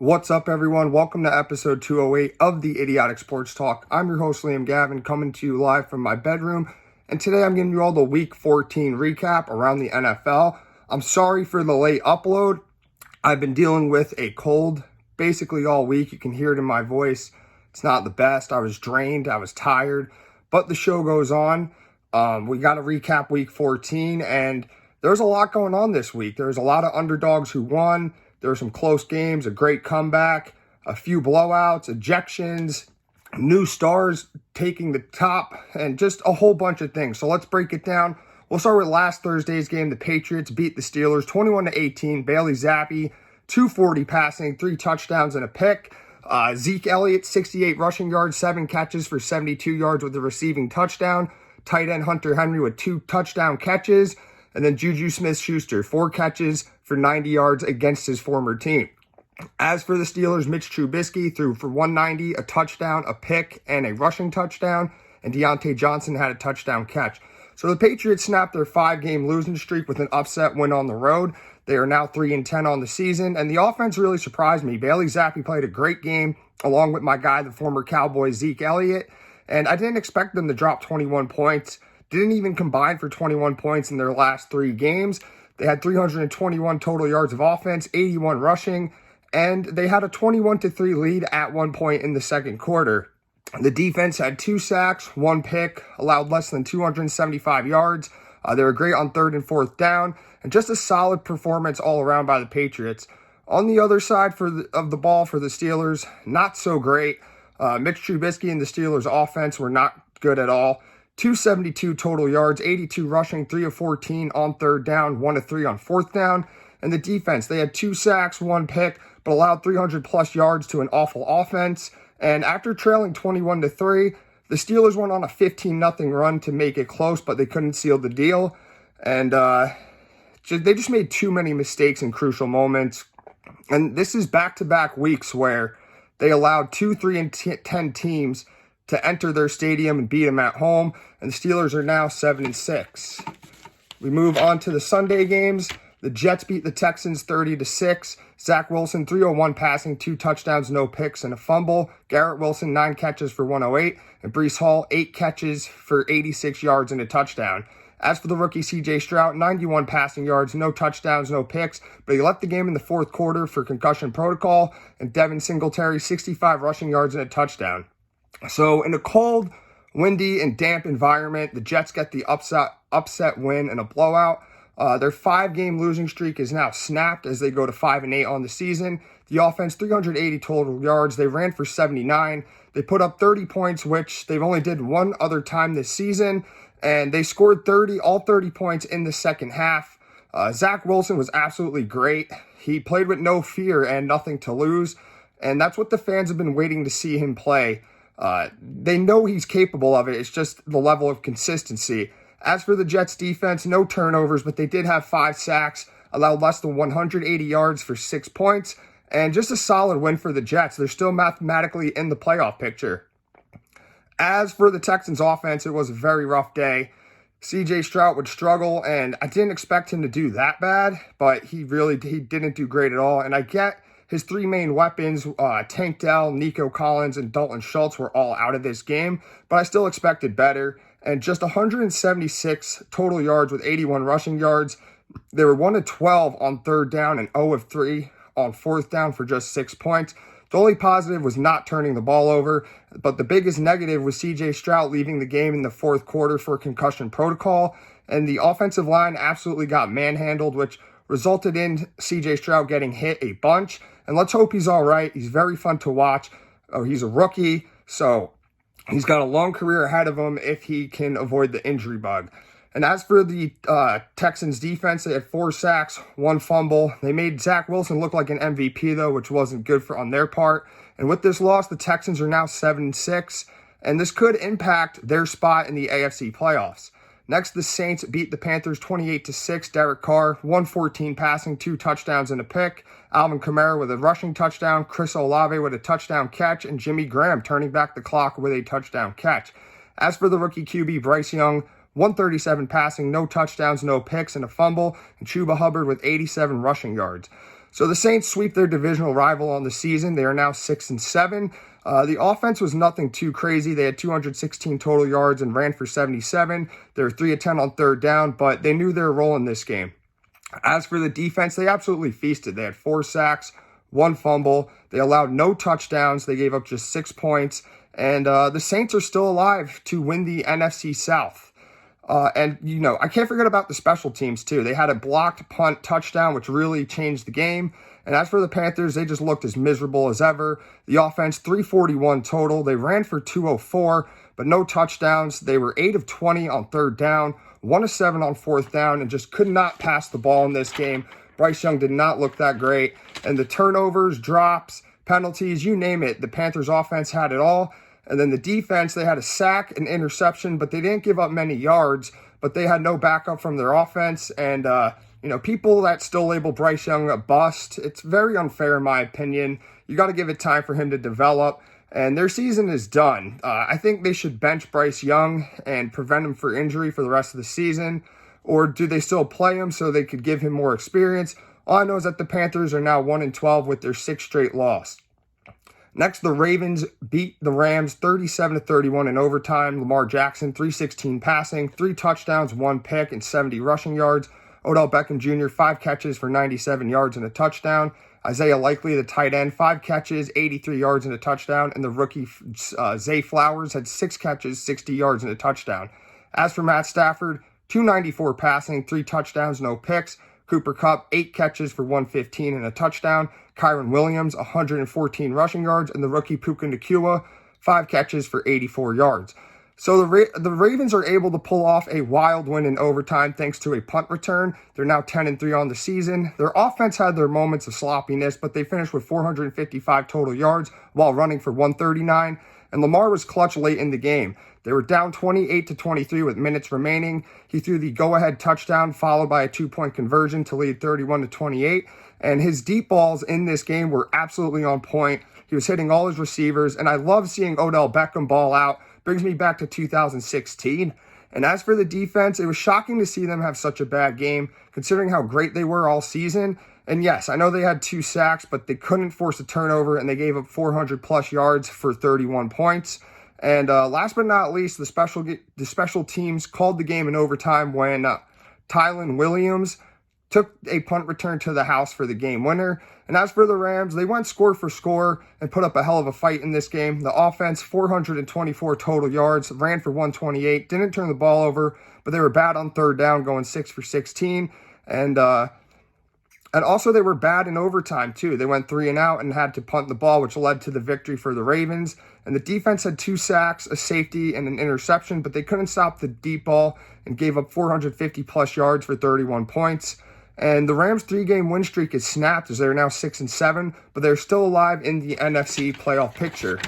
What's up, everyone? Welcome to episode 208 of the Idiotic Sports Talk. I'm your host, Liam Gavin, coming to you live from my bedroom. And today I'm giving you all the Week 14 recap around the NFL. I'm sorry for the late upload. I've been dealing with a cold basically all week. You can hear it in my voice. It's not the best. I was drained. I was tired. But the show goes on. We got to recap Week 14. And there's a lot going on this week. There's a lot of underdogs who won. There were some close games, a great comeback, a few blowouts, ejections, new stars taking the top, and just a whole bunch of things. So let's break it down. We'll start with last Thursday's game. The Patriots beat the Steelers 21-18. Bailey Zappi, 240 passing, 3 touchdowns and a pick. Zeke Elliott, 68 rushing yards, 7 catches for 72 yards with a receiving touchdown. Tight end Hunter Henry with 2 touchdown catches. And then Juju Smith-Schuster, 4 catches for 90 yards against his former team. As for the Steelers, Mitch Trubisky threw for 190, a touchdown, a pick, and a rushing touchdown. And Deontay Johnson had a touchdown catch. So the Patriots snapped their 5-game losing streak with an upset win on the road. They are now 3-10 on the season. And the offense really surprised me. Bailey Zappi played a great game, along with my guy, the former Cowboy Zeke Elliott. And I didn't expect them to drop 21 points. Didn't even combine for 21 points in their last 3 games. They had 321 total yards of offense, 81 rushing, and they had a 21-3 lead at one point in the second quarter. The defense had 2 sacks, 1 pick, allowed less than 275 yards. They were great on 3rd and 4th down, and just a solid performance all around by the Patriots. On the other side of the ball for the Steelers, not so great. Mitch Trubisky and the Steelers' offense were not good at all. 272 total yards, 82 rushing, 3 of 14 on 3rd down, 1 of 3 on 4th down. And the defense, they had 2 sacks, 1 pick, but allowed 300-plus yards to an awful offense. And after trailing 21-3, the Steelers went on a 15-0 run to make it close, but they couldn't seal the deal. And they just made too many mistakes in crucial moments. And this is back-to-back weeks where they allowed 2, 3, and 10 teams to enter their stadium and beat them at home, and the Steelers are now 7-6. We move on to the Sunday games. The Jets beat the Texans 30-6. Zach Wilson, 301 passing, 2 touchdowns, no picks, and a fumble. Garrett Wilson, 9 catches for 108, and Breece Hall, 8 catches for 86 yards and a touchdown. As for the rookie C.J. Stroud, 91 passing yards, no touchdowns, no picks, but he left the game in the 4th quarter for concussion protocol, and Devin Singletary, 65 rushing yards and a touchdown. So in a cold, windy, and damp environment, the Jets get the upset win and a blowout. Their 5-game losing streak is now snapped as they go to 5-8 on the season. The offense, 380 total yards. They ran for 79. They put up 30 points, which they've only did one other time this season. And they scored all 30 points in the second half. Zach Wilson was absolutely great. He played with no fear and nothing to lose. And that's what the fans have been waiting to see him play. They know he's capable of it. It's just the level of consistency. As for the Jets defense, no turnovers, but they did have 5 sacks, allowed less than 180 yards for 6 points, and just a solid win for the Jets. They're still mathematically in the playoff picture. As for the Texans offense, it was a very rough day. C.J. Stroud would struggle, and I didn't expect him to do that bad, but he didn't do great at all. And I get his 3 main weapons, Tank Dell, Nico Collins, and Dalton Schultz were all out of this game, but I still expected better. And just 176 total yards with 81 rushing yards. They were 1 of 12 on 3rd down and 0 of 3 on 4th down for just 6 points. The only positive was not turning the ball over, but the biggest negative was C.J. Stroud leaving the game in the 4th quarter for concussion protocol, and the offensive line absolutely got manhandled, which resulted in C.J. Stroud getting hit a bunch. And let's hope he's all right. He's very fun to watch. He's a rookie, so he's got a long career ahead of him if he can avoid the injury bug. And as for the Texans defense, they had 4 sacks, 1 fumble. They made Zach Wilson look like an MVP, though, which wasn't good on their part. And with this loss, the Texans are now 7-6, and this could impact their spot in the AFC playoffs. Next, the Saints beat the Panthers 28-6. Derek Carr, 114 passing, 2 touchdowns and a pick. Alvin Kamara with a rushing touchdown. Chris Olave with a touchdown catch. And Jimmy Graham turning back the clock with a touchdown catch. As for the rookie QB, Bryce Young, 137 passing, no touchdowns, no picks, and a fumble. And Chuba Hubbard with 87 rushing yards. So the Saints sweep their divisional rival on the season. They are now 6-7. The offense was nothing too crazy. They had 216 total yards and ran for 77. They were 3 of 10 on third down, but they knew their role in this game. As for the defense, they absolutely feasted. They had 4 sacks, 1 fumble. They allowed no touchdowns. They gave up just 6 points. And the Saints are still alive to win the NFC South. And I can't forget about the special teams, too. They had a blocked punt touchdown, which really changed the game. And as for the Panthers, they just looked as miserable as ever. The offense, 341 total. They ran for 204, but no touchdowns. They were 8 of 20 on third down, 1 of 7 on fourth down, and just could not pass the ball in this game. Bryce Young did not look that great. And the turnovers, drops, penalties, you name it, the Panthers offense had it all. And then the defense, they had a sack, an interception, but they didn't give up many yards, but they had no backup from their offense. And, people that still label Bryce Young a bust, it's very unfair in my opinion. You got to give it time for him to develop, and their season is done. I think they should bench Bryce Young and prevent him for injury for the rest of the season, or do they still play him so they could give him more experience? All I know is that the Panthers are now 1-12 with their 6th straight loss. Next, the Ravens beat the Rams 37-31 in overtime. Lamar Jackson, 316 passing, 3 touchdowns, 1 pick, and 70 rushing yards. Odell Beckham Jr., 5 catches for 97 yards and a touchdown. Isaiah Likely, the tight end, 5 catches, 83 yards and a touchdown. And the rookie Zay Flowers had 6 catches, 60 yards and a touchdown. As for Matt Stafford, 294 passing, 3 touchdowns, no picks. Cooper Kupp, 8 catches for 115 and a touchdown. Kyron Williams, 114 rushing yards. And the rookie Puka Nacua, 5 catches for 84 yards. So the Ravens are able to pull off a wild win in overtime thanks to a punt return. They're now 10-3 on the season. Their offense had their moments of sloppiness, but they finished with 455 total yards while running for 139. And Lamar was clutch late in the game. They were down 28-23 with minutes remaining. He threw the go-ahead touchdown followed by a 2-point conversion to lead 31-28. And his deep balls in this game were absolutely on point. He was hitting all his receivers, and I love seeing Odell Beckham ball out. Brings me back to 2016. And as for the defense, it was shocking to see them have such a bad game, considering how great they were all season. And yes, I know they had 2 sacks, but they couldn't force a turnover, and they gave up 400-plus yards for 31 points. And last but not least, the special teams called the game in overtime when Tylan Williams took a punt return to the house for the game winner. And as for the Rams, they went score for score and put up a hell of a fight in this game. The offense, 424 total yards, ran for 128, didn't turn the ball over, but they were bad on third down, going 6 for 16. And also they were bad in overtime, too. They went 3 and out and had to punt the ball, which led to the victory for the Ravens. And the defense had 2 sacks, a safety, and an interception, but they couldn't stop the deep ball and gave up 450-plus yards for 31 points. And the Rams' 3-game win streak is snapped as they're now 6-7, but they're still alive in the NFC playoff picture.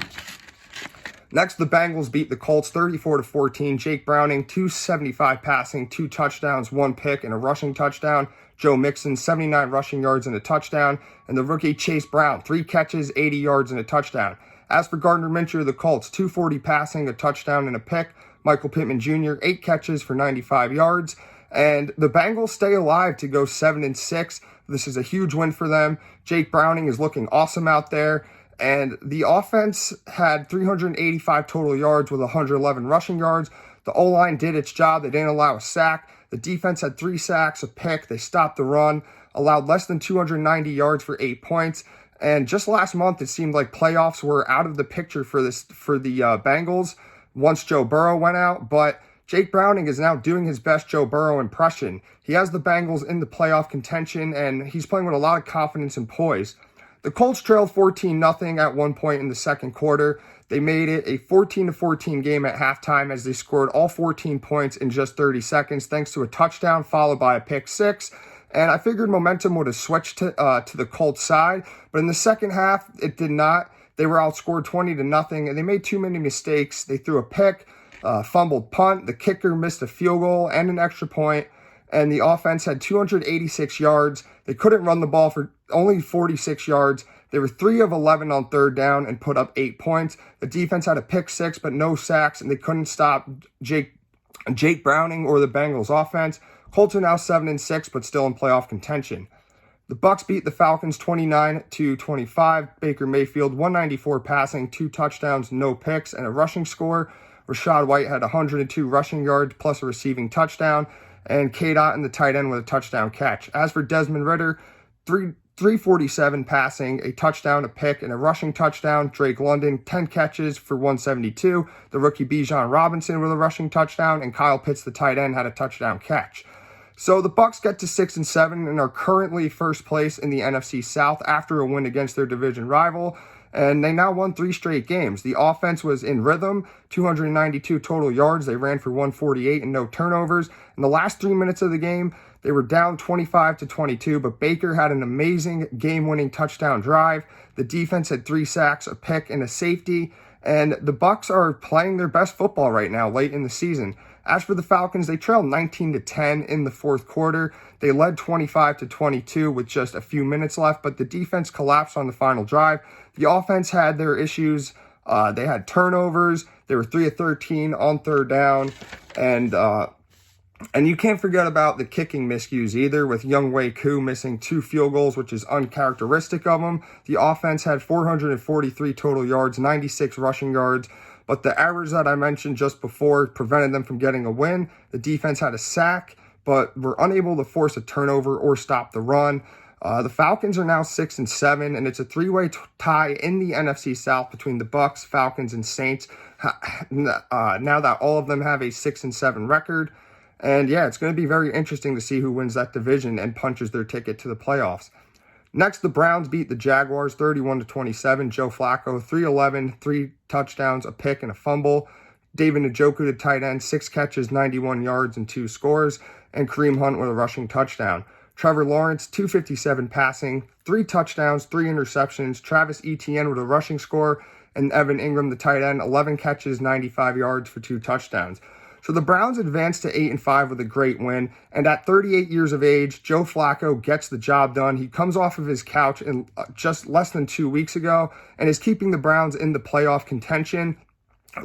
Next, the Bengals beat the Colts 34-14. Jake Browning, 275 passing, 2 touchdowns, 1 pick, and a rushing touchdown. Joe Mixon, 79 rushing yards and a touchdown. And the rookie Chase Brown, 3 catches, 80 yards and a touchdown. As for Gardner Minshew, the Colts, 240 passing, a touchdown, and a pick. Michael Pittman Jr., 8 catches for 95 yards. And the Bengals stay alive to go 7-6. This is a huge win for them. Jake Browning is looking awesome out there. And the offense had 385 total yards with 111 rushing yards. The O-line did its job. They didn't allow a sack. The defense had 3 sacks, a pick. They stopped the run, allowed less than 290 yards for 8 points. And just last month, it seemed like playoffs were out of the picture for the Bengals once Joe Burrow went out. But Jake Browning is now doing his best Joe Burrow impression. He has the Bengals in the playoff contention, and he's playing with a lot of confidence and poise. The Colts trailed 14-0 at one point in the second quarter. They made it a 14-14 game at halftime as they scored all 14 points in just 30 seconds thanks to a touchdown followed by a pick 6. And I figured momentum would have switched to the Colts side, but in the second half, it did not. They were outscored 20-0, and they made too many mistakes. They threw a pick, fumbled punt, the kicker missed a field goal and an extra point, and the offense had 286 yards. They couldn't run the ball for only 46 yards. They were 3 of 11 on third down and put up 8 points. The defense had a pick 6, but no sacks, and they couldn't stop Jake Browning or the Bengals offense. Colts are now 7-6, but still in playoff contention. The Bucs beat the Falcons 29-25. Baker Mayfield, 194 passing, 2 touchdowns, no picks, and a rushing score. Rachaad White had 102 rushing yards plus a receiving touchdown, and K-Dot in the tight end with a touchdown catch. As for Desmond Ridder, 347 passing, a touchdown, a pick, and a rushing touchdown. Drake London, 10 catches for 172. The rookie Bijan Robinson with a rushing touchdown, and Kyle Pitts, the tight end, had a touchdown catch. So the Bucs get to 6-7 and are currently first place in the NFC South after a win against their division rival. And they now won 3 straight games. The offense was in rhythm, 292 total yards. They ran for 148 and no turnovers. In the last 3 minutes of the game, they were down 25-22, but Baker had an amazing game-winning touchdown drive. The defense had 3 sacks, a pick, and a safety. And the Bucs are playing their best football right now, late in the season. As for the Falcons, they trailed 19-10 in the fourth quarter. They led 25-22 with just a few minutes left, but the defense collapsed on the final drive. The offense had their issues. They had turnovers. They were 3 of 13 on third down, and you can't forget about the kicking miscues either, with Younghoe Koo missing 2 field goals, which is uncharacteristic of him. The offense had 443 total yards, 96 rushing yards, but the errors that I mentioned just before prevented them from getting a win. The defense had a sack, but were unable to force a turnover or stop the run. The Falcons are now 6-7, and it's a 3-way tie in the NFC South between the Bucs, Falcons, and Saints. Now that all of them have a 6-7 record. And yeah, it's going to be very interesting to see who wins that division and punches their ticket to the playoffs. Next, the Browns beat the Jaguars 31-27. Joe Flacco, 311, 3 touchdowns, a pick, and a fumble. David Njoku, the tight end, 6 catches, 91 yards, and 2 scores. And Kareem Hunt with a rushing touchdown. Trevor Lawrence, 257 passing, 3 touchdowns, 3 interceptions. Travis Etienne with a rushing score. And Evan Ingram, the tight end, 11 catches, 95 yards for 2 touchdowns. So the Browns advanced to 8-5 with a great win, and at 38 years of age, Joe Flacco gets the job done. He comes off of his couch in just less than 2 weeks ago and is keeping the Browns in the playoff contention.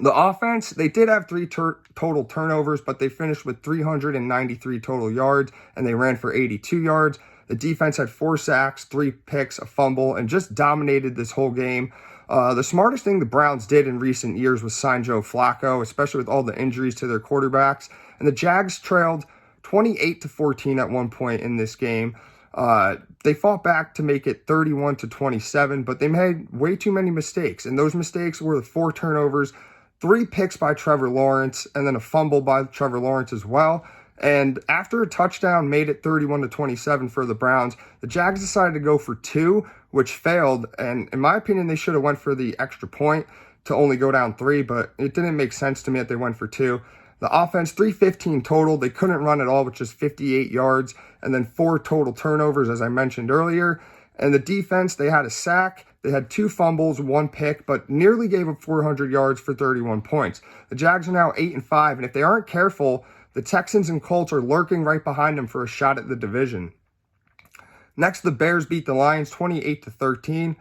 The offense, they did have 3 total turnovers, but they finished with 393 total yards, and they ran for 82 yards. The defense had 4 sacks, 3 picks, a fumble, and just dominated this whole game. The smartest thing the Browns did in recent years was sign Joe Flacco, especially with all the injuries to their quarterbacks. And the Jags trailed 28-14 at one point in this game. They fought back to make it 31-27, but they made way too many mistakes. And those mistakes were the 4 turnovers, 3 picks by Trevor Lawrence, and then a fumble by Trevor Lawrence as well. And after a touchdown made it 31-27 for the Browns, the Jags decided to go for 2, which failed. And in my opinion, they should have went for the extra point to only go down 3, but it didn't make sense to me that they went for 2. The offense, 315 total. They couldn't run at all, which is 58 yards, and then 4 total turnovers, as I mentioned earlier. And the defense, they had a sack. They had 2 fumbles, 1 pick, but nearly gave up 400 yards for 31 points. The Jags are now 8-5, and if they aren't careful, the Texans and Colts are lurking right behind them for a shot at the division. Next, the Bears beat the Lions 28-13.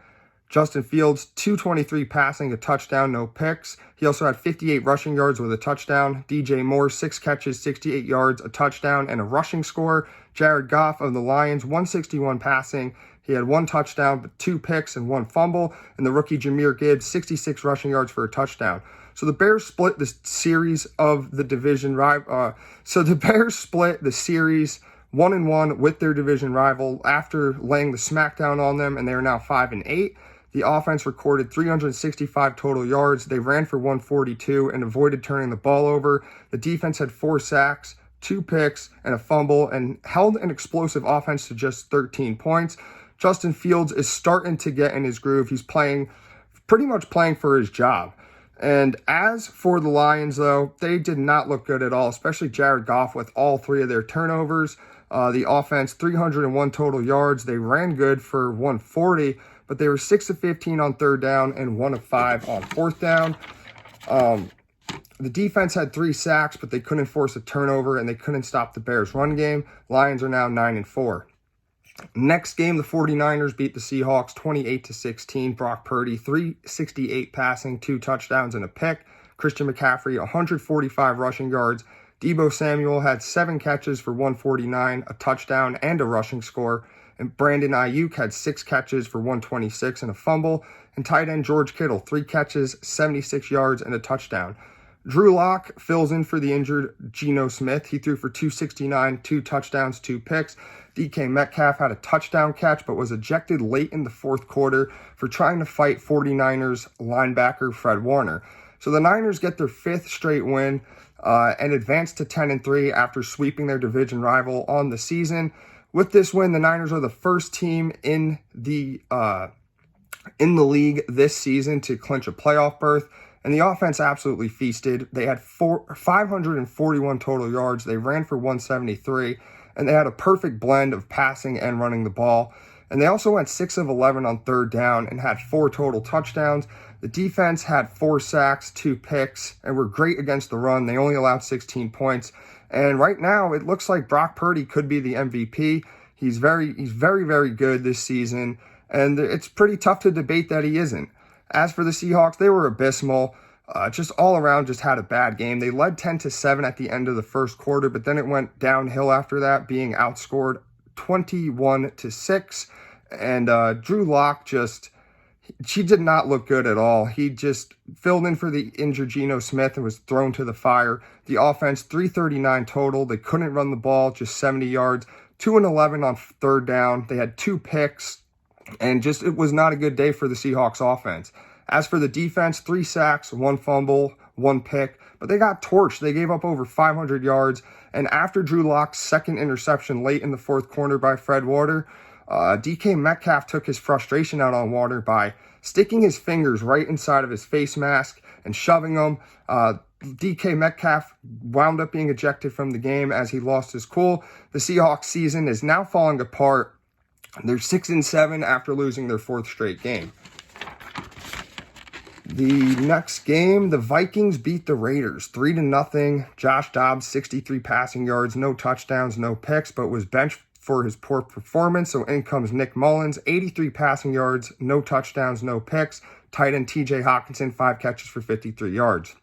Justin Fields, 223 passing, a touchdown, no picks. He also had 58 rushing yards with a touchdown. DJ Moore, 6 catches, 68 yards, a touchdown, and a rushing score. Jared Goff of the Lions, 161 passing. He had 1 touchdown, but 2 picks and 1 fumble. And the rookie Jahmyr Gibbs, 66 rushing yards for a touchdown. So the Bears split the series of the division rival. So the Bears split the series 1-1 with their division rival after laying the smackdown on them, and they are now 5-8. The offense recorded 365 total yards. They ran for 142 and avoided turning the ball over. The defense had 4 sacks, 2 picks, and a fumble, and held an explosive offense to just 13 points. Justin Fields is starting to get in his groove. He's pretty much playing for his job. And as for the Lions, though, they did not look good at all, especially Jared Goff with all 3 of their turnovers. The offense, 301 total yards. They ran good for 140, but they were 6 of 15 on third down and 1 of 5 on fourth down. The defense had 3 sacks, but they couldn't force a turnover, and they couldn't stop the Bears' run game. Lions are now 9-4. Next game, the 49ers beat the Seahawks 28-16. Brock Purdy, 368 passing, 2 touchdowns, and a pick. Christian McCaffrey, 145 rushing yards. Deebo Samuel had 7 catches for 149, a touchdown, and a rushing score. And Brandon Ayuk had 6 catches for 126 and a fumble. And tight end George Kittle, 3 catches, 76 yards, and a touchdown. Drew Lock fills in for the injured Geno Smith. He threw for 269, 2 touchdowns, 2 picks. DK Metcalf had a touchdown catch, but was ejected late in the fourth quarter for trying to fight 49ers linebacker Fred Warner. So the Niners get their 5th straight win and advance to 10-3 after sweeping their division rival on the season. With this win, the Niners are the first team in the league this season to clinch a playoff berth. And the offense absolutely feasted. They had 541 total yards. They ran for 173. And they had a perfect blend of passing and running the ball. And they also went 6 of 11 on third down and had 4 total touchdowns. The defense had 4 sacks, 2 picks, and were great against the run. They only allowed 16 points. And right now, it looks like Brock Purdy could be the MVP. He's very, very good this season. And it's pretty tough to debate that he isn't. As for the Seahawks, they were abysmal. Just all around, just had a bad game. They led 10-7 at the end of the first quarter, but then it went downhill after that, being outscored 21-6. And Drew Lock she did not look good at all. He just filled in for the injured Geno Smith and was thrown to the fire. The offense, 339 total. They couldn't run the ball, just 70 yards. 2-11 on third down. They had 2 picks. And it was not a good day for the Seahawks offense. As for the defense, 3 sacks, 1 fumble, 1 pick. But they got torched. They gave up over 500 yards. And after Drew Lock's second interception late in the fourth quarter by Fred Warner, DK Metcalf took his frustration out on Warner by sticking his fingers right inside of his face mask and shoving them. DK Metcalf wound up being ejected from the game as he lost his cool. The Seahawks season is now falling apart. They're 6-7 after losing their 4th straight game. The next game, the Vikings beat the Raiders 3-0. Josh Dobbs, 63 passing yards, no touchdowns, no picks, but was benched for his poor performance. So in comes Nick Mullins, 83 passing yards, no touchdowns, no picks. Tight end TJ Hawkinson, 5 catches for 53 yards.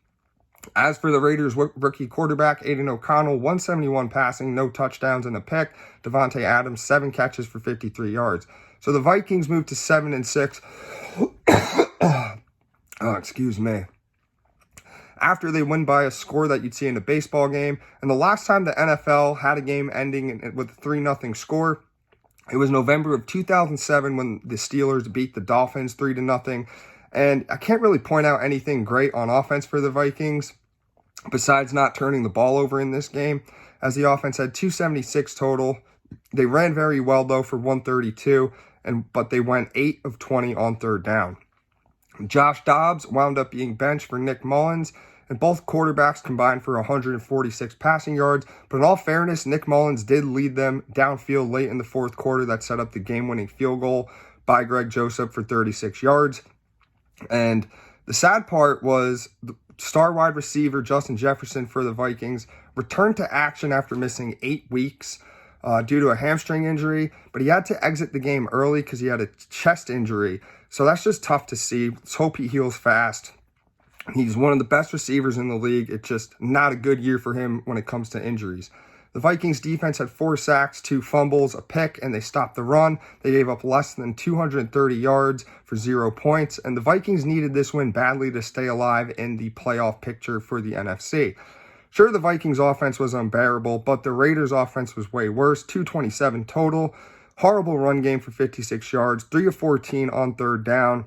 As for the Raiders' rookie quarterback, Aiden O'Connell, 171 passing, no touchdowns and a pick. Devontae Adams, 7 catches for 53 yards. So the Vikings moved to 7-6. Oh, excuse me. After they win by a score that you'd see in a baseball game. And the last time the NFL had a game ending with a 3-0 score, it was November of 2007 when the Steelers beat the Dolphins 3-0. And I can't really point out anything great on offense for the Vikings, besides not turning the ball over in this game, as the offense had 276 total. They ran very well, though, for 132, but they went 8 of 20 on third down. Josh Dobbs wound up being benched for Nick Mullins, and both quarterbacks combined for 146 passing yards. But in all fairness, Nick Mullins did lead them downfield late in the fourth quarter that set up the game-winning field goal by Greg Joseph for 36 yards. And the sad part was the star wide receiver Justin Jefferson for the Vikings returned to action after missing 8 weeks due to a hamstring injury, but he had to exit the game early because he had a chest injury. So that's just tough to see. Let's hope he heals fast. He's one of the best receivers in the league. It's just not a good year for him when it comes to injuries. The Vikings defense had 4 sacks, 2 fumbles, a pick, and they stopped the run. They gave up less than 230 yards for 0 points, and the Vikings needed this win badly to stay alive in the playoff picture for the NFC. Sure, the Vikings offense was unbearable, but the Raiders offense was way worse, 227 total. Horrible run game for 56 yards, 3 of 14 on third down.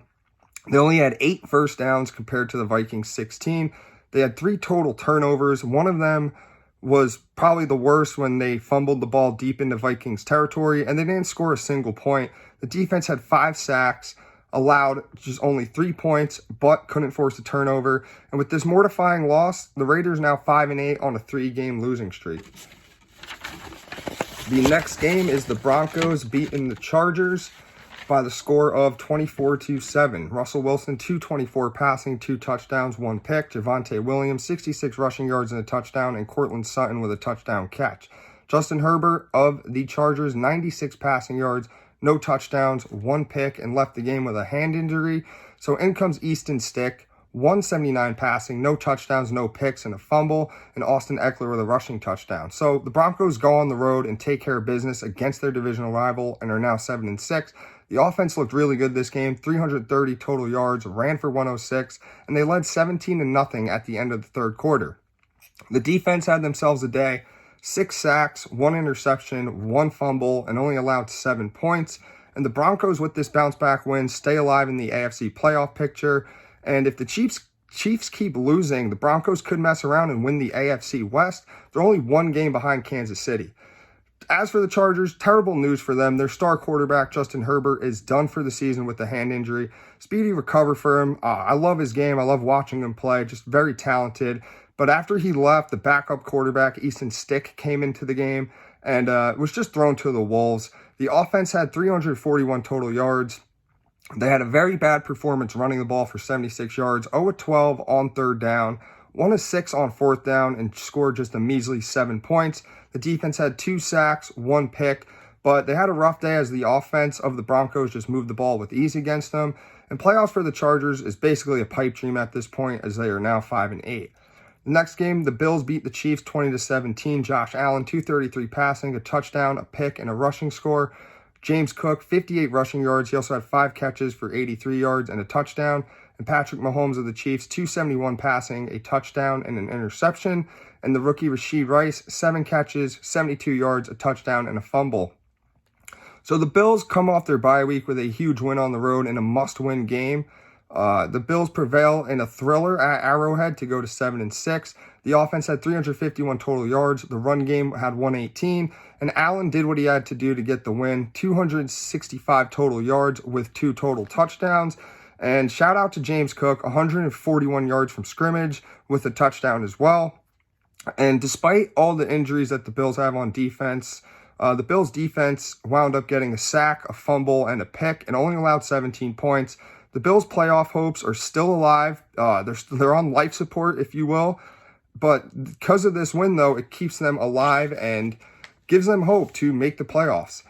They only had 8 first downs compared to the Vikings' 16. They had 3 total turnovers. One of them was probably the worst when they fumbled the ball deep into Vikings territory, and they didn't score a single point. The defense had 5 sacks, allowed just only 3 points, but couldn't force a turnover. And with this mortifying loss, the Raiders now 5-8 on a 3-game losing streak. The next game is the Broncos beating the Chargers by the score of 24-7. Russell Wilson, 224 passing, 2 touchdowns, 1 pick. Javonte Williams, 66 rushing yards and a touchdown, and Courtland Sutton with a touchdown catch. Justin Herbert of the Chargers, 96 passing yards, no touchdowns, 1 pick, and left the game with a hand injury. So in comes Easton Stick, 179 passing, no touchdowns, no picks, and a fumble, and Austin Eckler with a rushing touchdown. So the Broncos go on the road and take care of business against their divisional rival and are now 7-6. The offense looked really good this game, 330 total yards, ran for 106, and they led 17-0 at the end of the third quarter. The defense had themselves a day, 6 sacks, 1 interception, 1 fumble, and only allowed 7 points. And the Broncos, with this bounce-back win, stay alive in the AFC playoff picture. And if the Chiefs keep losing, the Broncos could mess around and win the AFC West. They're only 1 game behind Kansas City. As for the Chargers, terrible news for them. Their star quarterback, Justin Herbert, is done for the season with a hand injury. Speedy recover for him. I love his game. I love watching him play. Just very talented. But after he left, the backup quarterback, Easton Stick, came into the game and was just thrown to the wolves. The offense had 341 total yards. They had a very bad performance running the ball for 76 yards, 0-12 on third down, 1-6 on fourth down, and scored just a measly 7 points. The defense had 2 sacks, 1 pick, but they had a rough day as the offense of the Broncos just moved the ball with ease against them. And playoffs for the Chargers is basically a pipe dream at this point as they are now 5-8. The next game, the Bills beat the Chiefs 20-17. Josh Allen, 233 passing, a touchdown, a pick, and a rushing score. James Cook, 58 rushing yards. He also had 5 catches for 83 yards and a touchdown. And Patrick Mahomes of the Chiefs, 271 passing, a touchdown, and an interception. And the rookie Rashee Rice, 7 catches, 72 yards, a touchdown, and a fumble. So the Bills come off their bye week with a huge win on the road in a must-win game. The Bills prevail in a thriller at Arrowhead to go to 7-6. The offense had 351 total yards. The run game had 118. And Allen did what he had to do to get the win. 265 total yards with 2 total touchdowns. And shout out to James Cook, 141 yards from scrimmage with a touchdown as well. And despite all the injuries that the Bills have on defense, the Bills' defense wound up getting a sack, a fumble, and a pick, and only allowed 17 points. The Bills' playoff hopes are still alive. They're on life support, if you will. But because of this win, though, it keeps them alive and gives them hope to make the playoffs.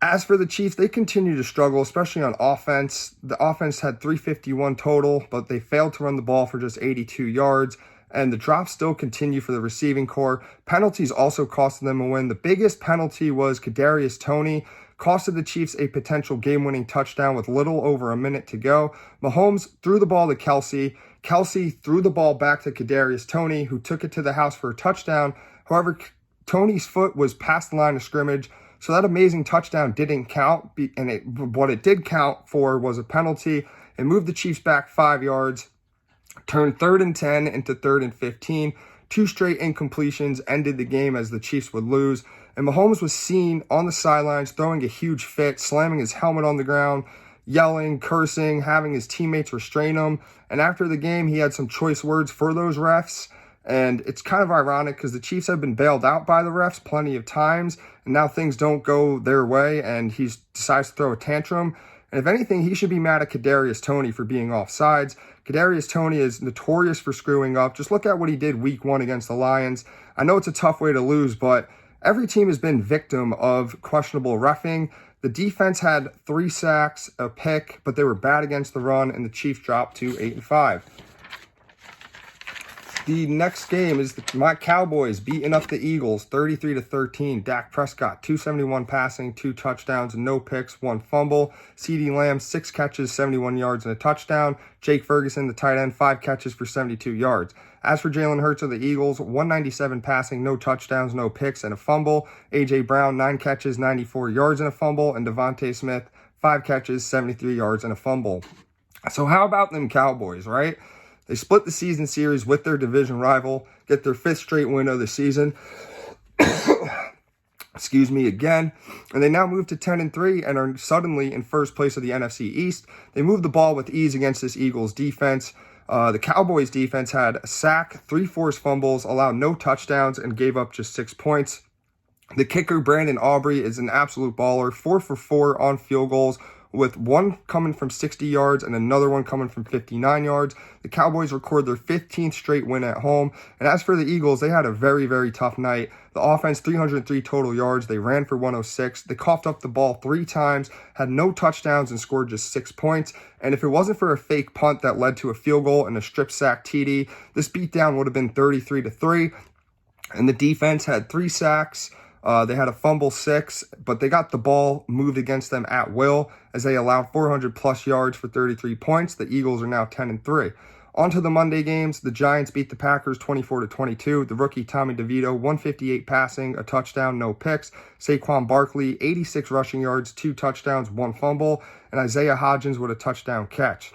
As for the Chiefs, they continue to struggle, especially on offense. The offense had 351 total, but they failed to run the ball for just 82 yards. And the drops still continue for the receiving core. Penalties also costed them a win. The biggest penalty was Kadarius Toney, costed the Chiefs a potential game-winning touchdown with little over a minute to go. Mahomes threw the ball to Kelsey. Kelsey threw the ball back to Kadarius Toney, who took it to the house for a touchdown. However, Toney's foot was past the line of scrimmage, so that amazing touchdown didn't count. And what it did count for was a penalty. It moved the Chiefs back 5 yards, turned 3rd and 10 into 3rd and 15. 2 straight incompletions ended the game as the Chiefs would lose. And Mahomes was seen on the sidelines throwing a huge fit, slamming his helmet on the ground, yelling, cursing, having his teammates restrain him. And after the game, he had some choice words for those refs. And it's kind of ironic because the Chiefs have been bailed out by the refs plenty of times, and now things don't go their way, and he decides to throw a tantrum. And if anything, he should be mad at Kadarius Toney for being offsides. Kadarius Toney is notorious for screwing up. Just look at what he did week 1 against the Lions. I know it's a tough way to lose, but every team has been victim of questionable reffing. The defense had 3 sacks, a pick, but they were bad against the run, and the Chiefs dropped to 8-5. The next game is my Cowboys beating up the Eagles 33-13. Dak Prescott, 271 passing, 2 touchdowns, no picks, 1 fumble. CeeDee Lamb, 6 catches, 71 yards, and a touchdown. Jake Ferguson, the tight end, 5 catches for 72 yards. As for Jalen Hurts of the Eagles, 197 passing, no touchdowns, no picks, and a fumble. A.J. Brown, 9 catches, 94 yards, and a fumble. And Devontae Smith, 5 catches, 73 yards, and a fumble. So how about them Cowboys, right? They split the season series with their division rival, get their 5th straight win of the season. Excuse me again. And they now move to 10-3 and are suddenly in first place of the NFC East. They move the ball with ease against this Eagles defense. The Cowboys defense had a sack, 3 forced fumbles, allowed no touchdowns, and gave up just 6 points. The kicker, Brandon Aubrey, is an absolute baller, 4 for 4 on field goals, with one coming from 60 yards and another one coming from 59 yards. The Cowboys record their 15th straight win at home. And as for the Eagles, they had a very, very tough night. The offense, 303 total yards. They ran for 106. They coughed up the ball 3 times, had no touchdowns, and scored just 6 points. And if it wasn't for a fake punt that led to a field goal and a strip sack TD, this beatdown would have been 33-3. And the defense had 3 sacks. They had a fumble 6, but they got the ball moved against them at will as they allowed 400-plus yards for 33 points. The Eagles are now 10-3. On to the Monday games. The Giants beat the Packers 24-22. The rookie Tommy DeVito, 158 passing, a touchdown, no picks. Saquon Barkley, 86 rushing yards, 2 touchdowns, 1 fumble. And Isaiah Hodgins with a touchdown catch.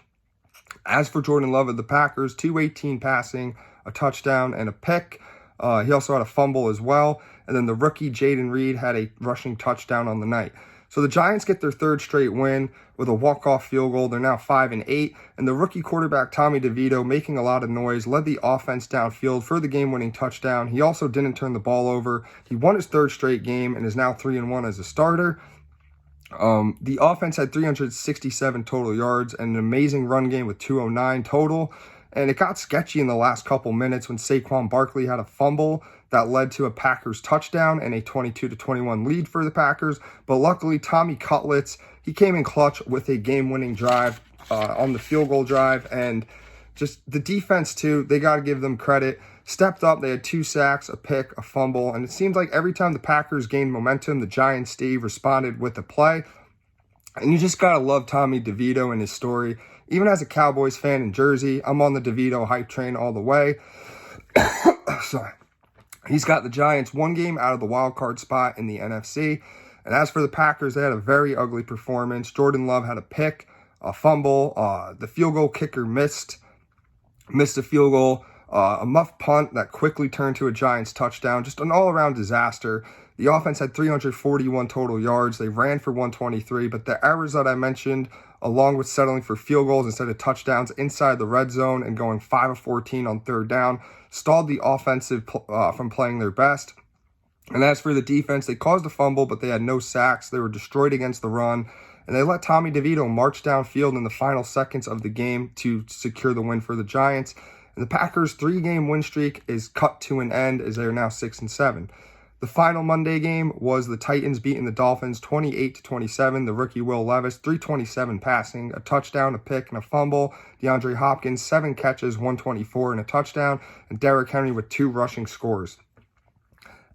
As for Jordan Love of the Packers, 218 passing, a touchdown, and a pick. He also had a fumble as well. And then the rookie Jaden Reed had a rushing touchdown on the night. So the Giants get their 3rd straight win with a walk-off field goal. They're now 5-8. And the rookie quarterback Tommy DeVito, making a lot of noise, led the offense downfield for the game-winning touchdown. He also didn't turn the ball over. He won his 3rd straight game and is now 3-1 as a starter. The offense had 367 total yards and an amazing run game with 209 total. And it got sketchy in the last couple minutes when Saquon Barkley had a fumble that led to a Packers touchdown and a 22-21 lead for the Packers. But luckily, Tommy Cutlets, he came in clutch with a game-winning drive on the field goal drive. And just the defense, too, they got to give them credit. Stepped up. They had 2 sacks, a pick, a fumble. And it seems like every time the Packers gained momentum, the Giants, Steve, responded with a play. And you just got to love Tommy DeVito and his story. Even as a Cowboys fan in Jersey, I'm on the DeVito hype train all the way. Sorry. He's got the Giants 1 game out of the wild card spot in the NFC. And as for the Packers, they had a very ugly performance. Jordan Love had a pick, a fumble. The field goal kicker missed a field goal. A muff punt that quickly turned to a Giants touchdown. Just an all-around disaster. The offense had 341 total yards. They ran for 123, but the errors that I mentioned, along with settling for field goals instead of touchdowns inside the red zone and going 5 of 14 on 3rd down, stalled the offensive from playing their best. And as for the defense, they caused a fumble, but they had no sacks. They were destroyed against the run, and they let Tommy DeVito march downfield in the final seconds of the game to secure the win for the Giants. And the Packers' 3-game win streak is cut to an end as they are now 6-7. The final Monday game was the Titans beating the Dolphins 28-27. The rookie Will Levis, 327 passing, a touchdown, a pick, and a fumble. DeAndre Hopkins, 7 catches, 124, and a touchdown. And Derrick Henry with 2 rushing scores.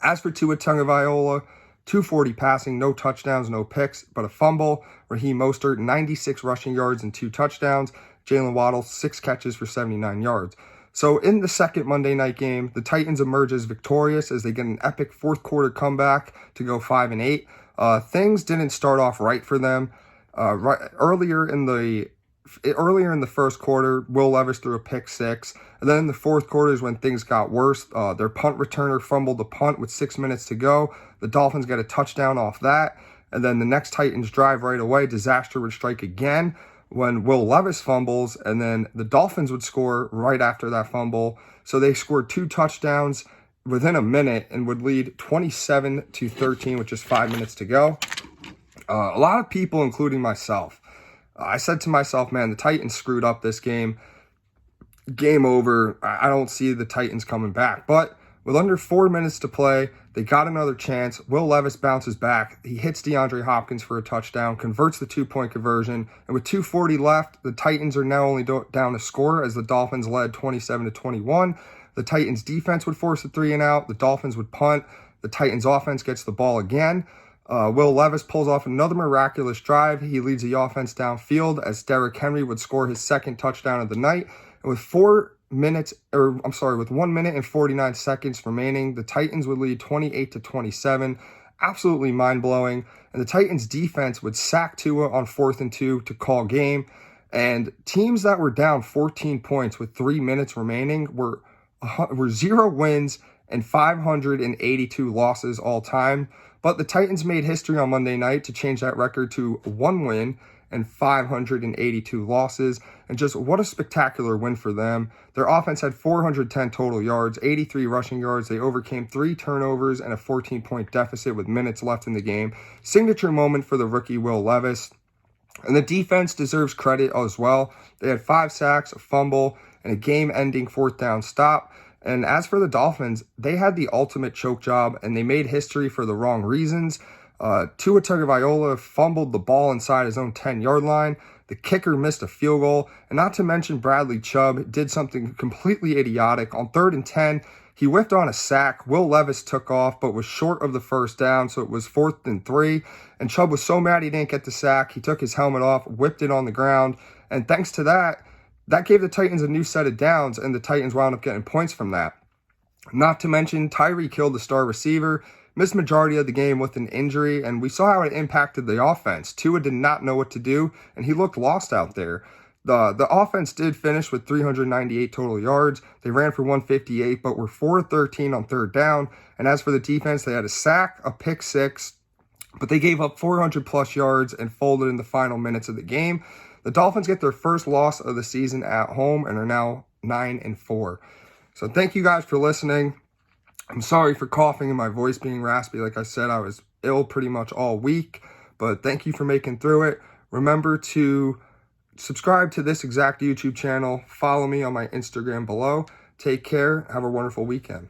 As for Tua Tagovailoa, 240 passing, no touchdowns, no picks, but a fumble. Raheem Mostert, 96 rushing yards and 2 touchdowns. Jalen Waddle, 6 catches for 79 yards. So in the second Monday night game, the Titans emerge as victorious as they get an epic 4th quarter comeback to go 5-8. Things didn't start off right for them. Earlier in the 1st quarter, Will Levis threw a pick 6. And then in the 4th quarter is when things got worse. Their punt returner fumbled the punt with 6 minutes to go. The Dolphins got a touchdown off that. And then the next Titans drive right away. Disaster would strike again when Will Levis fumbles, and then the Dolphins would score right after that fumble. So they scored 2 touchdowns within a minute and would lead 27-13 with just 5 minutes to go. A lot of people, including myself, I said to myself, man, the Titans screwed up this game. Game over. I don't see the Titans coming back. But with under 4 minutes to play, they got another chance. Will Levis bounces back. He hits DeAndre Hopkins for a touchdown, converts the 2-point conversion. And with 2:40 left, the Titans are now only down a score as the Dolphins led 27-21. The Titans defense would force a 3-and-out. The Dolphins would punt. The Titans offense gets the ball again. Will Levis pulls off another miraculous drive. He leads the offense downfield as Derrick Henry would score his 2nd touchdown of the night. And with 1 minute and 49 seconds remaining, the Titans would lead 28-27. Absolutely mind-blowing. And the Titans defense would sack Tua on 4th and 2 to call game. And teams that were down 14 points with 3 minutes remaining were 0 wins and 582 losses all time. But the Titans made history on Monday night to change that record to 1 win and 582 losses. And just what a spectacular win for them. Their offense had 410 total yards, 83 rushing yards. They overcame 3 turnovers and a 14-point deficit with minutes left in the game. Signature moment for the rookie Will Levis. And the defense deserves credit as well. They had 5 sacks, a fumble, and a game-ending 4th down stop. And as for the Dolphins, they had the ultimate choke job, and they made history for the wrong reasons. Tua Tagovailoa fumbled the ball inside his own 10-yard line. The kicker missed a field goal. And not to mention Bradley Chubb did something completely idiotic. On 3rd and 10, he whiffed on a sack. Will Levis took off, but was short of the 1st down, so it was 4th and 3. And Chubb was so mad he didn't get the sack. He took his helmet off, whipped it on the ground. And thanks to that gave the Titans a new set of downs, and the Titans wound up getting points from that. Not to mention, Tyreek Hill, the star receiver, missed majority of the game with an injury, and we saw how it impacted the offense. Tua did not know what to do, and he looked lost out there. The offense did finish with 398 total yards. They ran for 158, but were 4-13 on 3rd down. And as for the defense, they had a sack, a pick 6, but they gave up 400-plus yards and folded in the final minutes of the game. The Dolphins get their first loss of the season at home and are now 9-4. So thank you guys for listening. I'm sorry for coughing and my voice being raspy. Like I said, I was ill pretty much all week, but thank you for making through it. Remember to subscribe to this exact YouTube channel. Follow me on my Instagram below. Take care. Have a wonderful weekend.